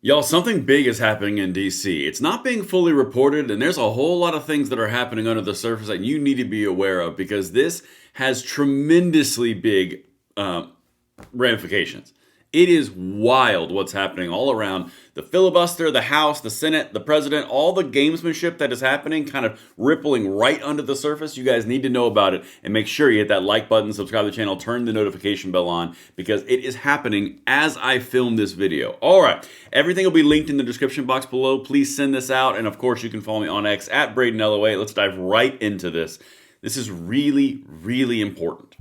Y'all, something big is happening in DC. It's not being fully reported, and there's a whole lot of things that are happening under the surface that you need to be aware of because this has tremendously big ramifications. It is wild what's happening all around the filibuster, the House, the Senate, the president, all the gamesmanship that is happening, kind of rippling right under the surface. You guys need to know about it and make sure you hit that like button, subscribe to the channel, turn the notification bell on because it is happening as I film this video. All right, everything will be linked in the description box below. Please send this out. And of course, you can follow me on X at Braden LOA. Let's dive right into this. This is really, really important.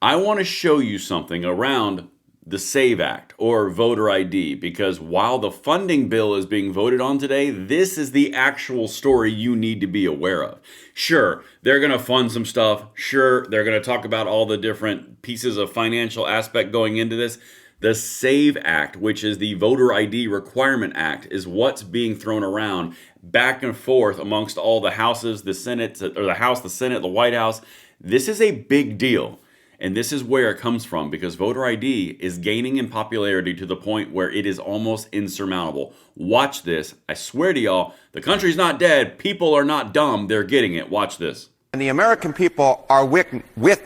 I want to show you something around the SAVE Act or voter ID because while the funding bill is being voted on today, this is the actual story you need to be aware of. Sure, they're going to fund some stuff. Sure, they're going to talk about all the different pieces of financial aspect going into this. The SAVE Act, which is the Voter ID Requirement Act, is what's being thrown around back and forth amongst all the houses, the Senate, or the House, the Senate, the White House. This is a big deal. And this is where it comes from because voter ID is gaining in popularity to the point where it is almost insurmountable. Watch this. I swear to y'all, the country's not dead. People are not dumb. They're getting it. Watch this. And the American people are with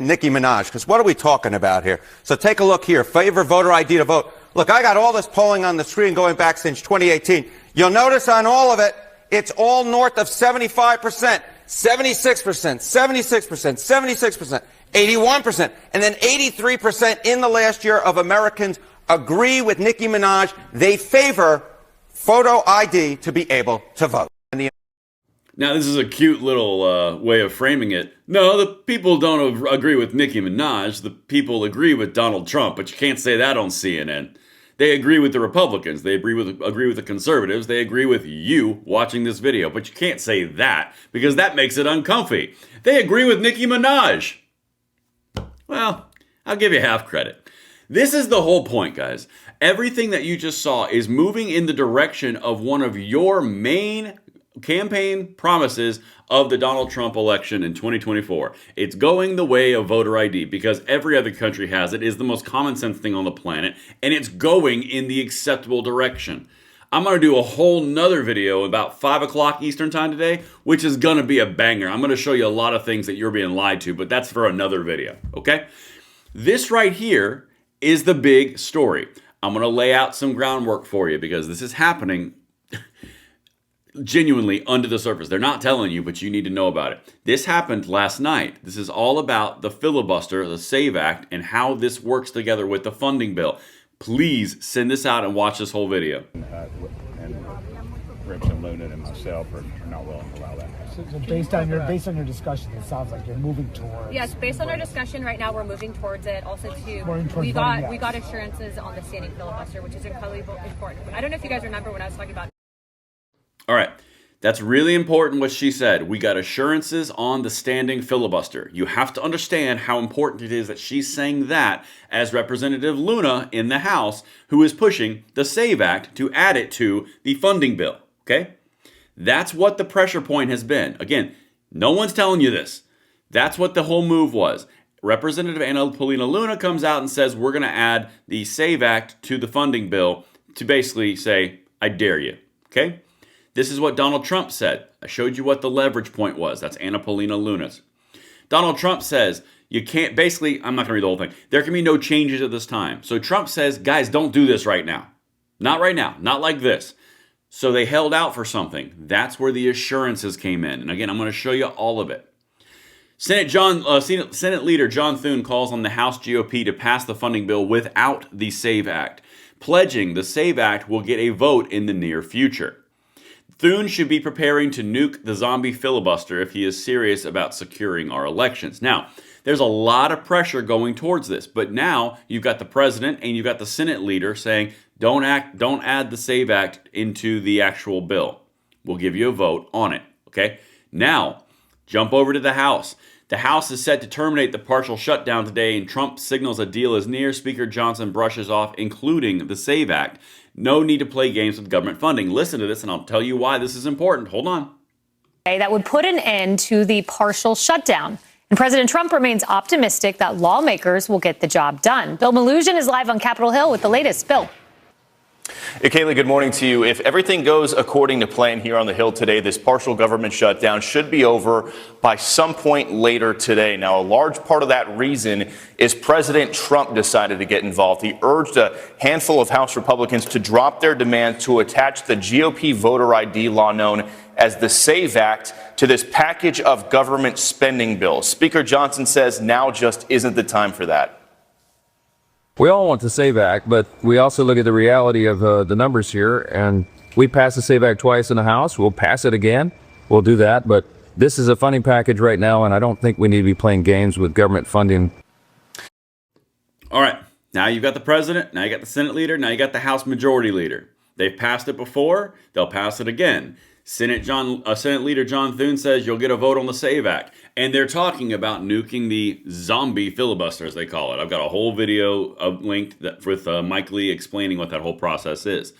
Nicki Minaj, because what are we talking about here? So take a look here. Favor voter ID to vote. Look, I got all this polling on the screen going back since 2018. You'll notice on all of it, it's all north of 75%, 76%, 76%, 76%, 81%, and then 83% in the last year of Americans agree with Nicki Minaj. They favor photo ID to be able to vote. Now, this is a cute little way of framing it. No, the people don't agree with Nicki Minaj. The people agree with Donald Trump, but you can't say that on CNN. They agree with the Republicans. They agree with the conservatives. They agree with you watching this video, but you can't say that because that makes it uncomfy. They agree with Nicki Minaj. Well, I'll give you half credit. This is the whole point, guys. Everything that you just saw is moving in the direction of one of your main campaign promises of the Donald Trump election in 2024. It's going the way of voter ID because every other country has it. It is the most common sense thing on the planet, and it's going in the acceptable direction. I'm going to do a whole nother video about 5 o'clock Eastern time today, which is going to be a banger. I'm going to show you a lot of things that you're being lied to, but that's for another video, okay? This right here is the big story. I'm going to lay out some groundwork for you because this is happening genuinely under the surface. They're not telling you, but you need to know about it. This happened last night. This is all about the filibuster, the SAVE Act, and how this works together with the funding bill. Please send this out and watch this whole video. And Rich and Luna and myself are not willing to allow that. So based on your discussion, it sounds like you're moving towards. Yes, based on our discussion right now, we're moving towards it. Also, we got assurances on the standing filibuster, which is incredibly important. I don't know if you guys remember when I was talking about. All right. That's really important what she said. We got assurances on the standing filibuster. You have to understand how important it is that she's saying that as Representative Luna in the House, who is pushing the SAVE Act to add it to the funding bill, okay? That's what the pressure point has been. Again, no one's telling you this. That's what the whole move was. Representative Anna Paulina Luna comes out and says, we're going to add the SAVE Act to the funding bill to basically say, I dare you, okay? This is what Donald Trump said. I showed you what the leverage point was. That's Anna Paulina Luna's. Donald Trump says, you can't, basically, I'm not going to read the whole thing. There can be no changes at this time. So Trump says, guys, don't do this right now. Not right now. Not like this. So they held out for something. That's where the assurances came in. And again, I'm going to show you all of it. Senate Leader John Thune calls on the House GOP to pass the funding bill without the SAVE Act, pledging the SAVE Act will get a vote in the near future. Thune should be preparing to nuke the zombie filibuster if he is serious about securing our elections. Now, there's a lot of pressure going towards this, but now you've got the president and you've got the Senate leader saying, don't add the SAVE Act into the actual bill. We'll give you a vote on it, okay? Now, jump over to the House. The House is set to terminate the partial shutdown today, and Trump signals a deal is near. Speaker Johnson brushes off, including the SAVE Act. No need to play games with government funding. Listen to this, and I'll tell you why this is important. Hold on. That would put an end to the partial shutdown. And President Trump remains optimistic that lawmakers will get the job done. Bill Malugin is live on Capitol Hill with the latest. Bill. Kaylee, good morning to you. If everything goes according to plan here on the Hill today, this partial government shutdown should be over by some point later today. Now, a large part of that reason is President Trump decided to get involved. He urged a handful of House Republicans to drop their demand to attach the GOP voter ID law known as the SAVE Act to this package of government spending bills. Speaker Johnson says now just isn't the time for that. We all want the SAVE Act, but we also look at the reality of the numbers here, and we passed the SAVE Act twice in the House. We'll pass it again. We'll do that, but this is a funding package right now, and I don't think we need to be playing games with government funding. All right, now you've got the president, now you got the Senate leader, now you got the House Majority Leader. They've passed it before, they'll pass it again. Senate Leader John Thune says you'll get a vote on the SAVE Act. And they're talking about nuking the zombie filibuster, as they call it. I've got a whole video linked with Mike Lee explaining what that whole process is.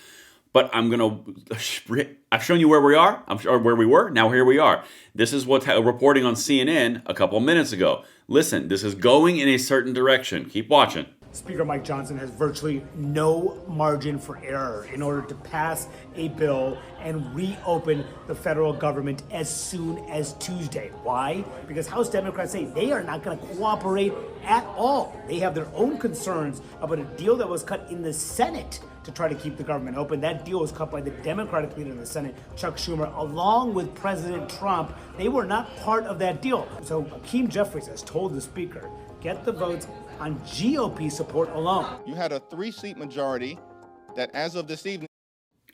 But I've shown you where we are, where we were, now here we are. This is what's reporting on CNN a couple minutes ago. Listen, this is going in a certain direction. Keep watching. Speaker Mike Johnson has virtually no margin for error in order to pass a bill and reopen the federal government as soon as Tuesday. Why? Because House Democrats say they are not going to cooperate at all. They have their own concerns about a deal that was cut in the Senate to try to keep the government open. That deal was cut by the Democratic leader in the Senate, Chuck Schumer, along with President Trump. They were not part of that deal. So Hakeem Jeffries has told the speaker, get the votes on GOP support alone. You had a 3-seat majority that, as of this evening.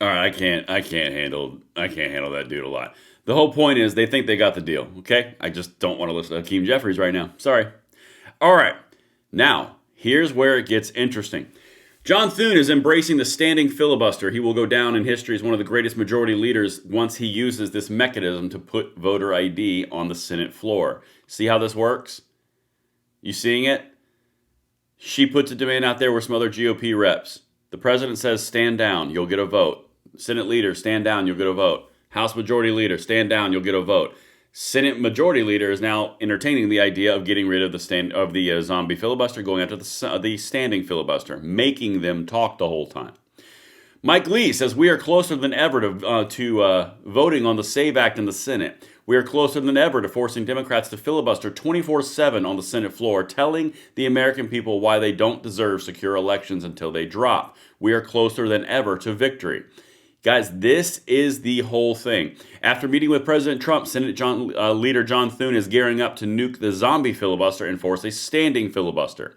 All right, I can't handle that dude a lot. The whole point is they think they got the deal. Okay, I just don't want to listen to Hakeem Jeffries right now. Sorry. All right, now here's where it gets interesting. John Thune is embracing the standing filibuster. He will go down in history as one of the greatest majority leaders once he uses this mechanism to put voter ID on the Senate floor. See how this works? You seeing it? She puts a demand out there with some other GOP reps. The president says, stand down, you'll get a vote. Senate leader, stand down, you'll get a vote. House majority leader, stand down, you'll get a vote. Senate majority leader is now entertaining the idea of getting rid of the zombie filibuster, going after the standing filibuster, making them talk the whole time. Mike Lee says we are closer than ever to voting on the SAVE Act in the Senate. We are closer than ever to forcing Democrats to filibuster 24/7 on the Senate floor, telling the American people why they don't deserve secure elections until they drop. We are closer than ever to victory. Guys, this is the whole thing. After meeting with President Trump, Senate Leader John Thune is gearing up to nuke the zombie filibuster and force a standing filibuster.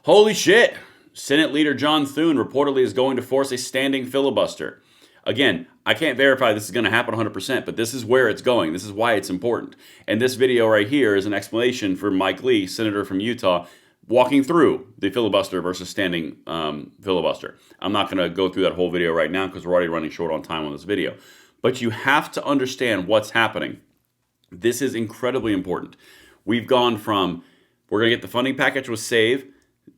Holy shit! Senate Leader John Thune reportedly is going to force a standing filibuster. Again, I can't verify this is going to happen 100%, but this is where it's going. This is why it's important. And this video right here is an explanation for Mike Lee, senator from Utah, walking through the filibuster versus standing filibuster. I'm not going to go through that whole video right now because we're already running short on time on this video. But you have to understand what's happening. This is incredibly important. We've gone from, we're going to get the funding package with SAVE,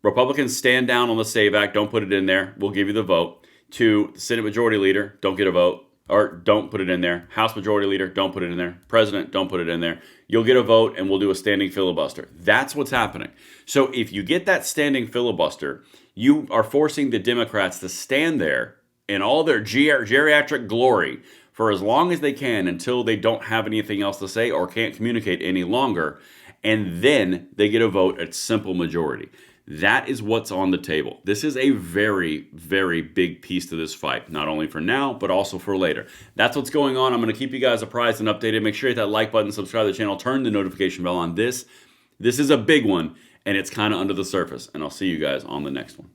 Republicans stand down on the SAVE Act, don't put it in there, we'll give you the vote, to the Senate Majority Leader, don't get a vote, or don't put it in there. House Majority Leader, don't put it in there. President, don't put it in there. You'll get a vote and we'll do a standing filibuster. That's what's happening. So if you get that standing filibuster, you are forcing the Democrats to stand there in all their geriatric glory for as long as they can until they don't have anything else to say or can't communicate any longer. And then they get a vote at simple majority. That is what's on the table. This is a very, very big piece to this fight, not only for now, but also for later. That's what's going on. I'm going to keep you guys apprised and updated. Make sure you hit that like button, subscribe to the channel, turn the notification bell on. This is a big one, and it's kind of under the surface. And I'll see you guys on the next one.